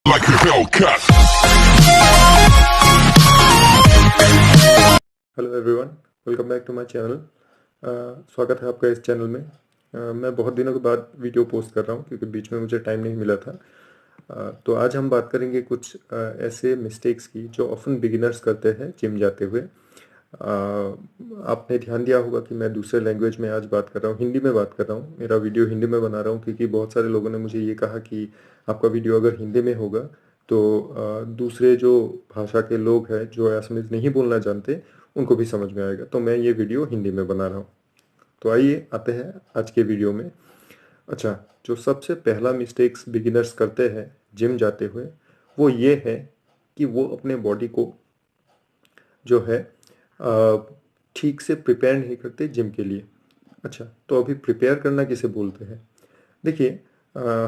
like a Hellcat. Hello everyone, welcome back to my channel. स्वागत है आपका इस चैनल में। मैं बहुत दिनों के बाद वीडियो पोस्ट कर रहा हूँ क्योंकि बीच में मुझे टाइम नहीं मिला था। तो आज हम बात करेंगे कुछ ऐसे मिस्टेक्स की जो ऑफन बिगिनर्स करते हैं जिम जाते हुए। आपने ध्यान दिया होगा कि मैं दूसरे लैंग्वेज में आज बात कर रहा हूँ, हिंदी में बात कर रहा हूँ। मेरा वीडियो हिंदी में बना रहा हूँ क्योंकि बहुत सारे लोगों ने मुझे ये कहा कि आपका वीडियो अगर हिंदी में होगा तो दूसरे जो भाषा के लोग हैं जो असमीज नहीं बोलना जानते उनको भी समझ में आएगा। तो मैं ये वीडियो हिंदी में बना रहा हूँ। तो आइए आते हैं आज के वीडियो में। अच्छा, जो सबसे पहला मिस्टेक्स बिगिनर्स करते हैं जिम जाते हुए वो ये है कि वो अपने बॉडी को जो है ठीक से प्रिपेयर नहीं करते जिम के लिए। अच्छा, तो अभी प्रिपेयर करना किसे बोलते हैं? देखिए,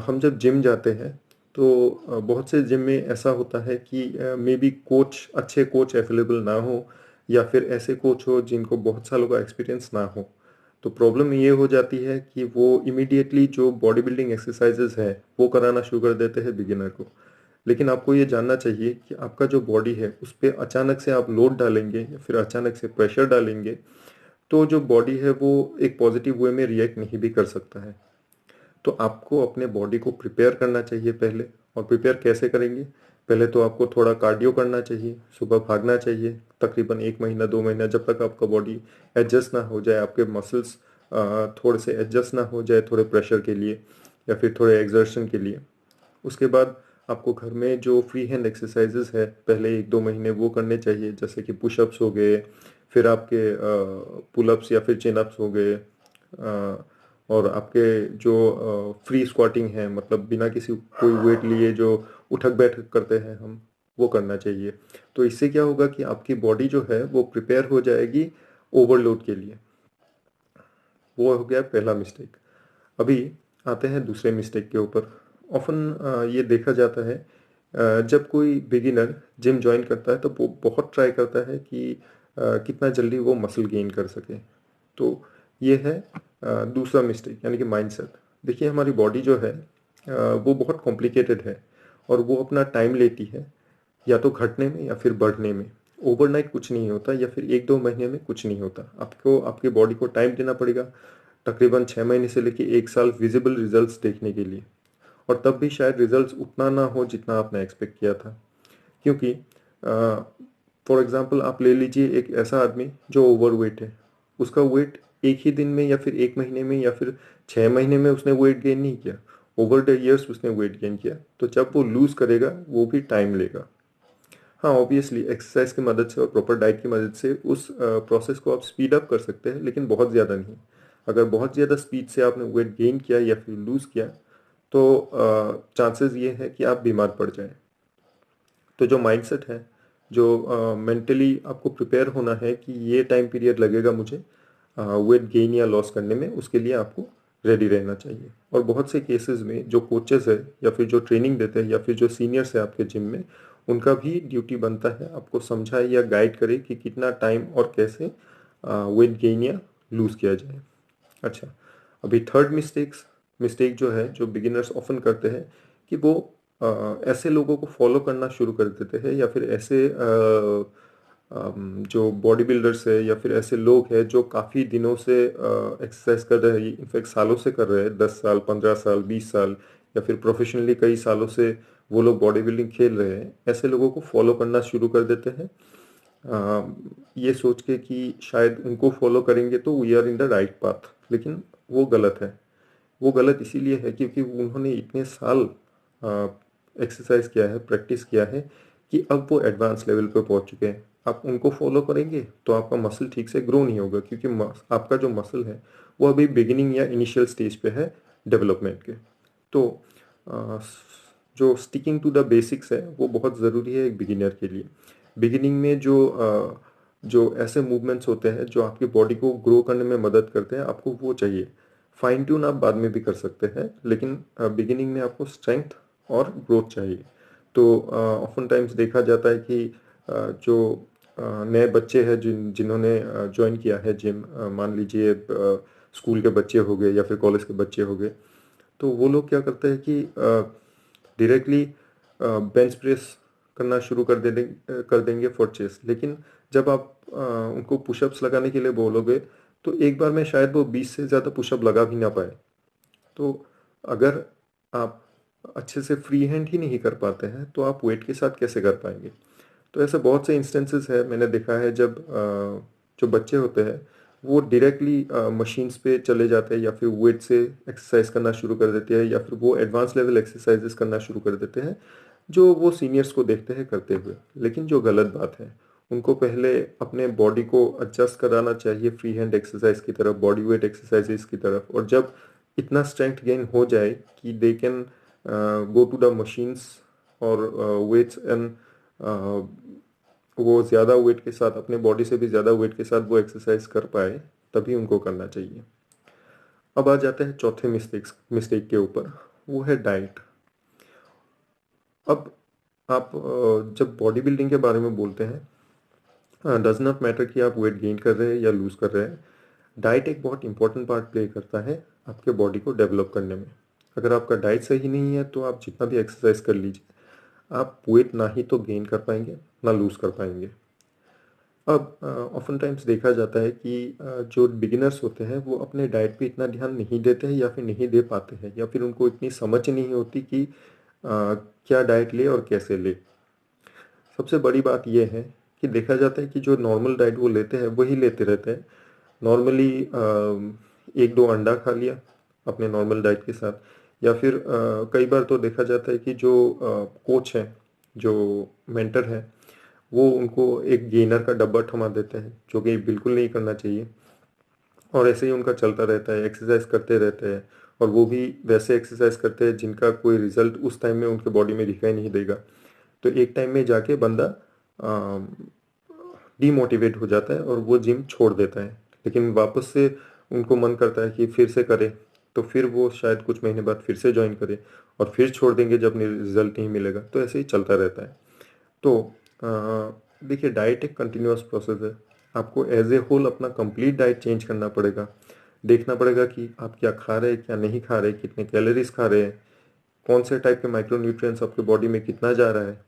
हम जब जिम जाते हैं तो बहुत से जिम में ऐसा होता है कि मे बी कोच, अच्छे कोच अवेलेबल ना हो या फिर ऐसे कोच हो जिनको बहुत सालों का एक्सपीरियंस ना हो। तो प्रॉब्लम ये हो जाती है कि वो इमीडिएटली जो बॉडी बिल्डिंग एक्सरसाइजेज है वो कराना शुरू कर देते हैं बिगिनर को। लेकिन आपको ये जानना चाहिए कि आपका जो बॉडी है उस पर अचानक से आप लोड डालेंगे या फिर अचानक से प्रेशर डालेंगे तो जो बॉडी है वो एक पॉजिटिव वे में रिएक्ट नहीं भी कर सकता है। तो आपको अपने बॉडी को प्रिपेयर करना चाहिए पहले। और प्रिपेयर कैसे करेंगे? पहले तो आपको थोड़ा कार्डियो करना चाहिए, सुबह भागना चाहिए तकरीबन 1 महीना 2 महीना, जब तक आपका बॉडी एडजस्ट ना हो जाए, आपके मसल्स थोड़े से एडजस्ट ना हो जाए थोड़े प्रेशर के लिए या फिर थोड़े एक्सर्शन के लिए। उसके बाद आपको घर में जो फ्री हैंड एक्सरसाइजेस है पहले 1-2 महीने वो करने चाहिए, जैसे कि पुशअप्स हो गए, फिर आपके पुलअप्स या फिर चिनअप्स हो गए, और आपके जो फ्री स्क्वाटिंग है, मतलब बिना किसी कोई वेट लिए जो उठक बैठक करते हैं हम, वो करना चाहिए। तो इससे क्या होगा कि आपकी बॉडी जो है वो प्रिपेयर हो जाएगी ओवरलोड के लिए। वो हो गया पहला मिस्टेक। अभी आते हैं दूसरे मिस्टेक के ऊपर। ऑफन ये देखा जाता है जब कोई बिगिनर जिम ज्वाइन करता है तो वो बहुत ट्राई करता है कि कितना जल्दी वो मसल गेन कर सके। तो ये है दूसरा मिस्टेक, यानी कि माइंडसेट। देखिए, हमारी बॉडी जो है वो बहुत कॉम्प्लिकेटेड है और वो अपना टाइम लेती है, या तो घटने में या फिर बढ़ने में। ओवरनाइट कुछ नहीं होता या फिर 1-2 महीने में कुछ नहीं होता। आपको आपकी बॉडी को टाइम देना पड़ेगा, तकरीबन 6 महीने से लेकर 1 साल विजिबल रिजल्ट्स देखने के लिए। और तब भी शायद रिजल्ट्स उतना ना हो जितना आपने एक्सपेक्ट किया था। क्योंकि फॉर एग्जांपल आप ले लीजिए एक ऐसा आदमी जो ओवरवेट है। उसका वेट एक ही दिन में या फिर 1 महीने में या फिर 6 महीने में उसने वेट गेन नहीं किया। ओवर द ईयर्स उसने वेट गेन किया। तो जब वो लूज करेगा वो भी टाइम लेगा। हाँ, ऑब्वियसली एक्सरसाइज की मदद से और प्रॉपर डाइट की मदद से उस प्रोसेस को आप स्पीड अप कर सकते हैं, लेकिन बहुत ज़्यादा नहीं। अगर बहुत ज़्यादा स्पीड से आपने वेट गेन किया या फिर लूज़ किया तो चांसेस ये है कि आप बीमार पड़ जाएं। तो जो माइंडसेट है, जो मेंटली आपको प्रिपेयर होना है कि ये टाइम पीरियड लगेगा मुझे वेट गेन या लॉस करने में, उसके लिए आपको रेडी रहना चाहिए। और बहुत से केसेस में जो कोचेस है या फिर जो ट्रेनिंग देते हैं या फिर जो सीनियर्स है आपके जिम में, उनका भी ड्यूटी बनता है आपको समझाए या गाइड करे कि कितना टाइम और कैसे वेट गेन या लूज़ किया जाए। अच्छा, अभी थर्ड मिस्टेक जो है जो बिगिनर्स ऑफन करते हैं कि वो ऐसे लोगों को फॉलो करना शुरू कर देते हैं या फिर ऐसे जो बॉडी बिल्डर्स है या फिर ऐसे लोग हैं जो काफ़ी दिनों से एक्सरसाइज कर रहे हैं, इनफैक्ट सालों से कर रहे हैं, 10 साल 15 साल 20 साल, या फिर प्रोफेशनली कई सालों से वो लोग बॉडी बिल्डिंग खेल रहे हैं। ऐसे लोगों को फॉलो करना शुरू कर देते हैं ये सोच के कि शायद उनको फॉलो करेंगे तो we are in the right path. लेकिन वो गलत है। वो गलत इसीलिए है क्योंकि उन्होंने इतने साल एक्सरसाइज किया है, प्रैक्टिस किया है कि अब वो एडवांस लेवल पे पहुंच चुके हैं। आप उनको फॉलो करेंगे तो आपका मसल ठीक से ग्रो नहीं होगा क्योंकि आपका जो मसल है वो अभी बिगिनिंग या इनिशियल स्टेज पे है डेवलपमेंट के। तो अ, जो स्टिकिंग टू द बेसिक्स है वो बहुत ज़रूरी है एक बिगिनर के लिए। बिगिनिंग में जो ऐसे मूवमेंट्स होते हैं जो आपकी बॉडी को ग्रो करने में मदद करते हैं, आपको वो चाहिए। फाइन ट्यून आप बाद में भी कर सकते हैं, लेकिन बिगिनिंग में आपको स्ट्रेंथ और ग्रोथ चाहिए। तो ऑफन टाइम्स देखा जाता है कि जो नए बच्चे हैं जिन्होंने ज्वाइन किया है जिम, मान लीजिए स्कूल के बच्चे हो गए या फिर कॉलेज के बच्चे हो गए, तो वो लोग क्या करते हैं कि डायरेक्टली बेंच प्रेस करना शुरू कर देंगे फॉर चेस्ट। लेकिन जब आप उनको पुशअप्स लगाने के लिए बोलोगे तो एक बार में शायद वो 20 से ज़्यादा पुशअप लगा भी ना पाए। तो अगर आप अच्छे से फ्री हैंड ही नहीं कर पाते हैं तो आप वेट के साथ कैसे कर पाएंगे। तो ऐसे बहुत से इंस्टेंसेस है मैंने देखा है, जब जो बच्चे होते हैं वो डायरेक्टली मशीन्स पे चले जाते हैं या फिर वेट से एक्सरसाइज करना शुरू कर देते हैं या फिर वो एडवांस लेवल एक्सरसाइजेस करना शुरू कर देते हैं जो वो सीनियर्स को देखते हैं करते हुए। लेकिन जो गलत बात है, उनको पहले अपने बॉडी को एडजस्ट कराना चाहिए फ्री हैंड एक्सरसाइज की तरफ, बॉडी वेट एक्सरसाइजेस की तरफ। और जब इतना स्ट्रेंथ गेन हो जाए कि they can go to the machines और वेट्स एंड वो ज़्यादा वेट के साथ, अपने बॉडी से भी ज़्यादा वेट के साथ वो एक्सरसाइज कर पाए, तभी उनको करना चाहिए। अब आ जाते हैं चौथे मिस्टेक के ऊपर, वो है डाइट। अब आप जब बॉडी बिल्डिंग के बारे में बोलते हैं, डज नॉट मैटर कि आप वेट गेन कर रहे हैं या लूज कर रहे हैं, डाइट एक बहुत इंपॉर्टेंट पार्ट प्ले करता है आपके बॉडी को डेवलप करने में। अगर आपका डाइट सही नहीं है तो आप जितना भी एक्सरसाइज कर लीजिए, आप वेट ना ही तो गेन कर पाएंगे ना लूज कर पाएंगे। अब ऑफन टाइम्स देखा जाता है कि जो बिगिनर्स होते हैं वो अपने डाइट पे इतना ध्यान नहीं देते हैं या फिर नहीं दे पाते हैं, या फिर उनको इतनी समझ नहीं होती कि क्या डाइट ले और कैसे ले। सबसे बड़ी बात यह है कि देखा जाता है कि जो नॉर्मल डाइट वो लेते हैं वही लेते रहते हैं। नॉर्मली एक दो अंडा खा लिया अपने नॉर्मल डाइट के साथ, या फिर कई बार तो देखा जाता है कि जो कोच हैं, जो मेंटर हैं, वो उनको एक गेनर का डब्बा थमा देते हैं, जो कि बिल्कुल नहीं करना चाहिए। और ऐसे ही उनका चलता रहता है, एक्सरसाइज करते रहते हैं, और वो भी वैसे एक्सरसाइज करते हैं जिनका कोई रिजल्ट उस टाइम में उनके बॉडी में दिखाई नहीं देगा। तो एक टाइम में जाके बंदा डीमोटिवेट हो जाता है और वो जिम छोड़ देता है। लेकिन वापस से उनको मन करता है कि फिर से करे, तो फिर वो शायद कुछ महीने बाद फिर से ज्वाइन करे और फिर छोड़ देंगे जब रिजल्ट नहीं मिलेगा। तो ऐसे ही चलता रहता है। तो देखिए, डाइट एक कंटिन्यूअस प्रोसेस है। आपको एज ए होल अपना कंप्लीट डाइट चेंज करना पड़ेगा। देखना पड़ेगा कि आप क्या खा रहे हैं, क्या नहीं खा रहे, कितने कैलोरीज खा रहे हैं, कौन से टाइप के माइक्रोन्यूट्रिएंट्स आपके बॉडी में कितना जा रहा है।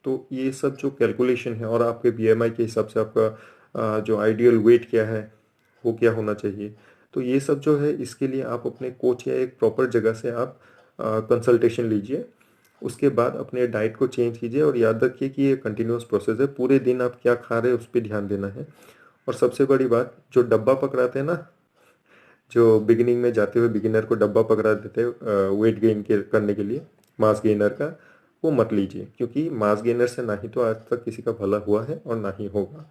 तो ये सब जो कैलकुलेशन है, और आपके बीएमआई के हिसाब से आपका जो आइडियल वेट क्या है वो क्या होना चाहिए, तो ये सब जो है इसके लिए आप अपने कोच या एक प्रॉपर जगह से आप कंसल्टेशन लीजिए। उसके बाद अपने डाइट को चेंज कीजिए, और याद रखिए कि ये कंटिन्यूअस प्रोसेस है। पूरे दिन आप क्या खा रहे हैं उस पर ध्यान देना है। और सबसे बड़ी बात, जो डब्बा पकड़ाते हैं ना, जो बिगिनिंग में जाते हुए बिगिनर को डब्बा पकड़ा देते हैं वेट गेन करने के लिए, मास गेनर का, वो मत लीजिए। क्योंकि मास गेनर से ना ही तो आज तक किसी का भला हुआ है और ना ही होगा।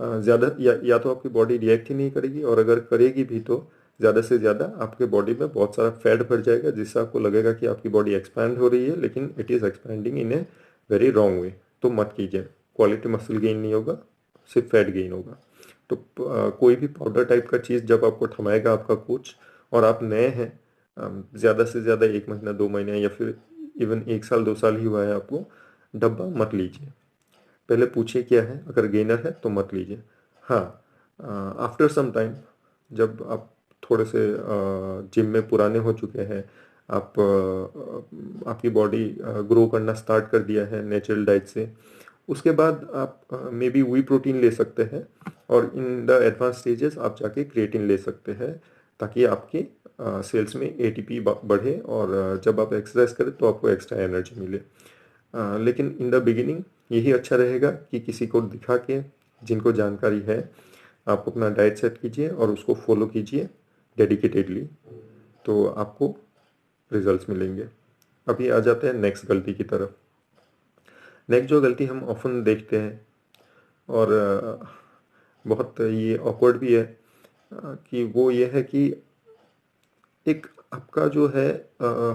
ज़्यादा या तो आपकी बॉडी रिएक्ट ही नहीं करेगी, और अगर करेगी भी तो ज़्यादा से ज़्यादा आपके बॉडी में बहुत सारा फैट भर जाएगा, जिससे आपको लगेगा कि आपकी बॉडी एक्सपैंड हो रही है, लेकिन it is expanding in a very wrong way. तो मत कीजिए। क्वालिटी मसल गेन नहीं होगा, सिर्फ फैट गेन होगा। तो कोई भी पाउडर टाइप का चीज़ जब आपको थमाएगा आपका कोच, और आप नए हैं, ज़्यादा से ज़्यादा 1 महीना 2 महीने या फिर इवन 1 साल 2 साल ही हुआ है आपको, डब्बा मत लीजिए। पहले पूछिए क्या है, अगर गेनर है तो मत लीजिए। हाँ, आफ्टर सम टाइम, जब आप थोड़े से जिम में पुराने हो चुके हैं, आप आपकी बॉडी ग्रो करना स्टार्ट कर दिया है नेचुरल डाइट से, उसके बाद आप मे बी वी प्रोटीन ले सकते हैं, और इन द एडवांस स्टेजेस आप जाके क्रिएटिन ले सकते हैं, ताकि आपके सेल्स में एटीपी बढ़े, और जब आप एक्सरसाइज करें तो आपको एक्स्ट्रा एनर्जी मिले। लेकिन इन द बिगिनिंग यही अच्छा रहेगा कि किसी को दिखा के, जिनको जानकारी है, आप अपना डाइट सेट कीजिए और उसको फॉलो कीजिए डेडिकेटेडली, तो आपको रिजल्ट्स मिलेंगे। अभी आ जाते हैं नेक्स्ट गलती की तरफ। नेक्स्ट जो गलती हम ऑफन देखते हैं, और बहुत ये ऑकवर्ड भी है, कि वो ये है कि एक आपका जो है,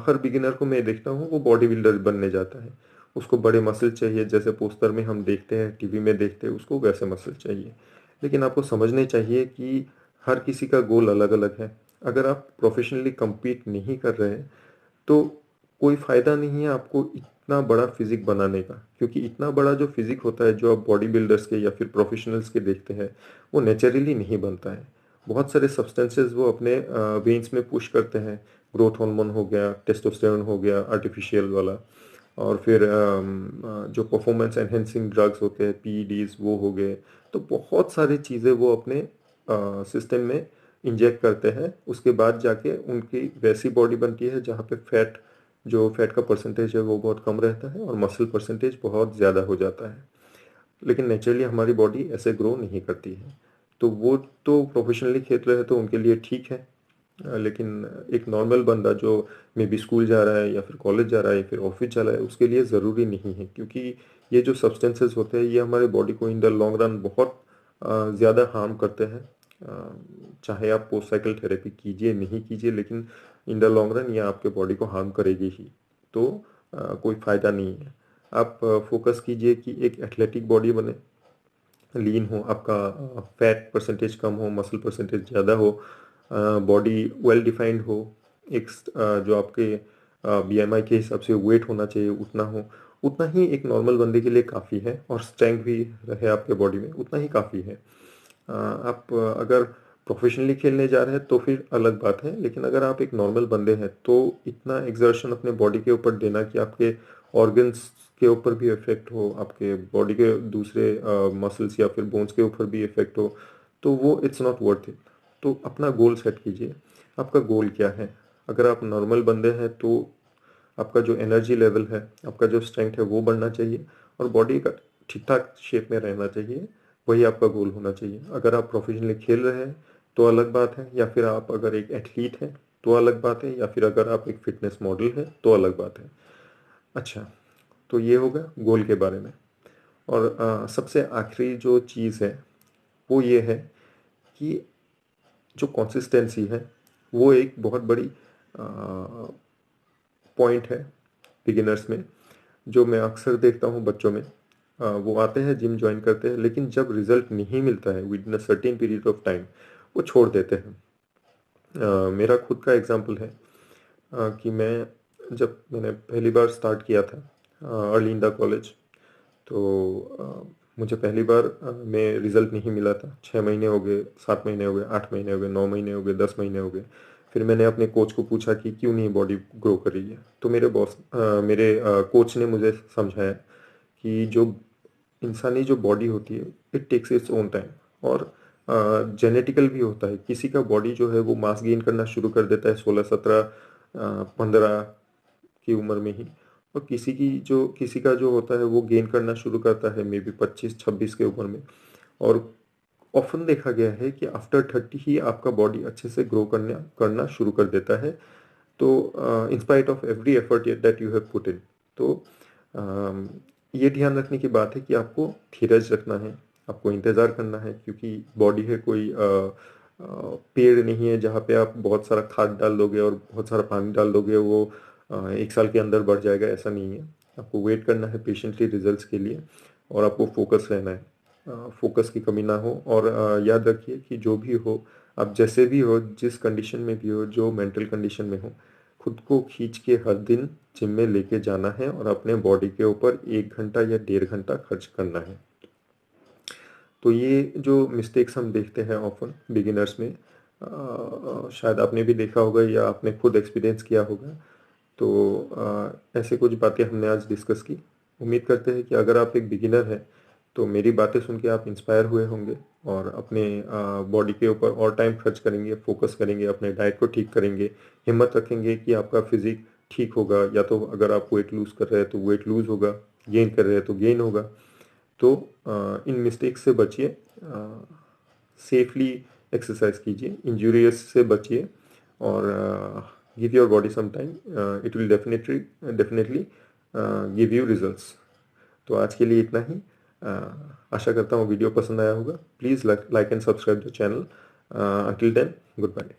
हर बिगिनर को मैं देखता हूँ वो बॉडी बिल्डर बनने जाता है। उसको बड़े मसल चाहिए, जैसे पोस्टर में हम देखते हैं, टीवी में देखते हैं, उसको वैसे मसल चाहिए। लेकिन आपको समझने चाहिए कि हर किसी का गोल अलग अलग है। अगर आप प्रोफेशनली compete नहीं कर रहे हैं तो कोई फ़ायदा नहीं है आपको इतना बड़ा फिजिक बनाने का, क्योंकि इतना बड़ा जो फिजिक होता है जो आप बॉडी बिल्डर्स के या फिर प्रोफेशनल्स के देखते हैं, वो नेचुरली नहीं बनता है। बहुत सारे सब्सटेंसेस वो अपने वेन्स में पुश करते हैं। ग्रोथ हार्मोन हो गया, टेस्टोस्टेरोन हो गया आर्टिफिशियल वाला, और फिर जो परफॉर्मेंस एनहेंसिंग ड्रग्स होते हैं पीईडीज वो हो गए। तो बहुत सारी चीज़ें वो अपने सिस्टम में इंजेक्ट करते हैं, उसके बाद जाके उनकी वैसी बॉडी बनती है जहाँ पे फैट का परसेंटेज है वो बहुत कम रहता है और मसल परसेंटेज बहुत ज़्यादा हो जाता है। लेकिन नेचुरली हमारी बॉडी ऐसे ग्रो नहीं करती है। तो वो तो प्रोफेशनली खेल रहे हैं तो उनके लिए ठीक है। लेकिन एक नॉर्मल बंदा जो मे बी स्कूल जा रहा है या फिर कॉलेज जा रहा है या फिर ऑफिस जा रहा है उसके लिए ज़रूरी नहीं है, क्योंकि ये जो सब्सटेंसेस होते हैं ये हमारे बॉडी को इन द लॉन्ग रन बहुत ज़्यादा हार्म करते हैं। चाहे आप पोस्ट साइकिल थेरेपी कीजिए नहीं कीजिए, लेकिन इन द लॉन्ग रन ये आपके बॉडी को हार्म करेगी ही। तो कोई फ़ायदा नहीं है। आप फोकस कीजिए कि एक एथलेटिक बॉडी बने, लीन हो, आपका फैट परसेंटेज कम हो, मसल परसेंटेज ज़्यादा हो, बॉडी वेल डिफाइंड हो, एक जो आपके बीएमआई के हिसाब से वेट होना चाहिए उतना हो, उतना ही एक नॉर्मल बंदे के लिए काफ़ी है। और स्ट्रेंथ भी रहे आपके बॉडी में उतना ही काफ़ी है। आप अगर प्रोफेशनली खेलने जा रहे हैं तो फिर अलग बात है, लेकिन अगर आप एक नॉर्मल बंदे हैं तो इतना एक्सर्शन अपने बॉडी के ऊपर देना कि आपके ऑर्गन्स के ऊपर भी इफेक्ट हो, आपके बॉडी के दूसरे मसल्स या फिर बोन्स के ऊपर भी इफेक्ट हो, तो वो इट्स नॉट वर्थ इट। तो अपना गोल सेट कीजिए। आपका गोल क्या है? अगर आप नॉर्मल बंदे हैं तो आपका जो एनर्जी लेवल है, आपका जो स्ट्रेंथ है वो बढ़ना चाहिए और बॉडी का ठीक ठाक शेप में रहना चाहिए। वही आपका गोल होना चाहिए। अगर आप प्रोफेशनली खेल रहे हैं तो अलग बात है, या फिर आप अगर एक एथलीट हैं तो अलग बात है, या फिर अगर आप एक फिटनेस मॉडल हैं तो अलग बात है। अच्छा, तो ये होगा गोल के बारे में। और सबसे आखिरी जो चीज़ है वो ये है कि जो कंसिस्टेंसी है वो एक बहुत बड़ी पॉइंट है बिगिनर्स में। जो मैं अक्सर देखता हूँ बच्चों में, वो आते हैं, जिम ज्वाइन करते हैं, लेकिन जब रिजल्ट नहीं मिलता है with in a certain period of time वो छोड़ देते हैं। मेरा खुद का एग्जांपल है कि जब मैंने पहली बार स्टार्ट किया था अर्ली इन द कॉलेज, तो मुझे पहली बार में रिजल्ट नहीं मिला था। 6 महीने हो गए, 7 महीने हो गए, 8 महीने हो गए, 9 महीने हो गए, 10 महीने हो गए। फिर मैंने अपने कोच को पूछा कि क्यों नहीं बॉडी ग्रो कर रही है। तो मेरे कोच ने मुझे समझाया कि जो इंसानी जो बॉडी होती है it takes its own time. और जेनेटिकल भी होता है। किसी का बॉडी जो है वो मास गेन करना शुरू कर देता है 16, 17, 15 की उम्र में ही, और किसी का जो होता है वो गेन करना शुरू करता है मे बी 25, 26 के उम्र में। और ऑफन देखा गया है कि आफ्टर 30 ही आपका बॉडी अच्छे से ग्रो करना शुरू कर देता है। तो in spite of every effort that you have put in. तो अम, ये ध्यान रखने की बात है कि आपको धीरज रखना है, आपको इंतज़ार करना है, क्योंकि बॉडी है कोई पेड़ नहीं है जहाँ पे आप बहुत सारा खाद डाल दोगे और बहुत सारा पानी डाल दोगे वो 1 साल के अंदर बढ़ जाएगा, ऐसा नहीं है। आपको वेट करना है पेशेंटली रिजल्ट्स के लिए, और आपको फोकस रहना है, फोकस की कमी ना हो। और याद रखिए कि जो भी हो, आप जैसे भी हो, जिस कंडीशन में भी हो, जो मेंटल कंडीशन में हो, खुद को खींच के हर दिन जिम में लेके जाना है और अपने बॉडी के ऊपर 1 घंटा या 1.5 घंटा खर्च करना है। तो ये जो मिस्टेक्स हम देखते हैं ऑफन बिगिनर्स में, शायद आपने भी देखा होगा या आपने खुद एक्सपीरियंस किया होगा। तो ऐसे कुछ बातें हमने आज डिस्कस की। उम्मीद करते हैं कि अगर आप एक बिगिनर हैं तो मेरी बातें सुन के आप इंस्पायर हुए होंगे और अपने बॉडी के ऊपर और टाइम खर्च करेंगे, फोकस करेंगे, अपने डाइट को ठीक करेंगे, हिम्मत रखेंगे कि आपका फिजिक ठीक होगा। या तो अगर आप वेट लूज़ कर रहे हैं तो वेट लूज़ होगा, गेन कर रहे हैं तो गेन होगा। तो इन मिस्टेक्स से बचिए, सेफली एक्सरसाइज कीजिए, इंजूरियस से बचिए, और give your body some time, it will definitely definitely give you results. तो आज के लिए इतना ही। आशा करता हूँ वीडियो पसंद आया होगा। Please like and subscribe the channel. Until then, good bye.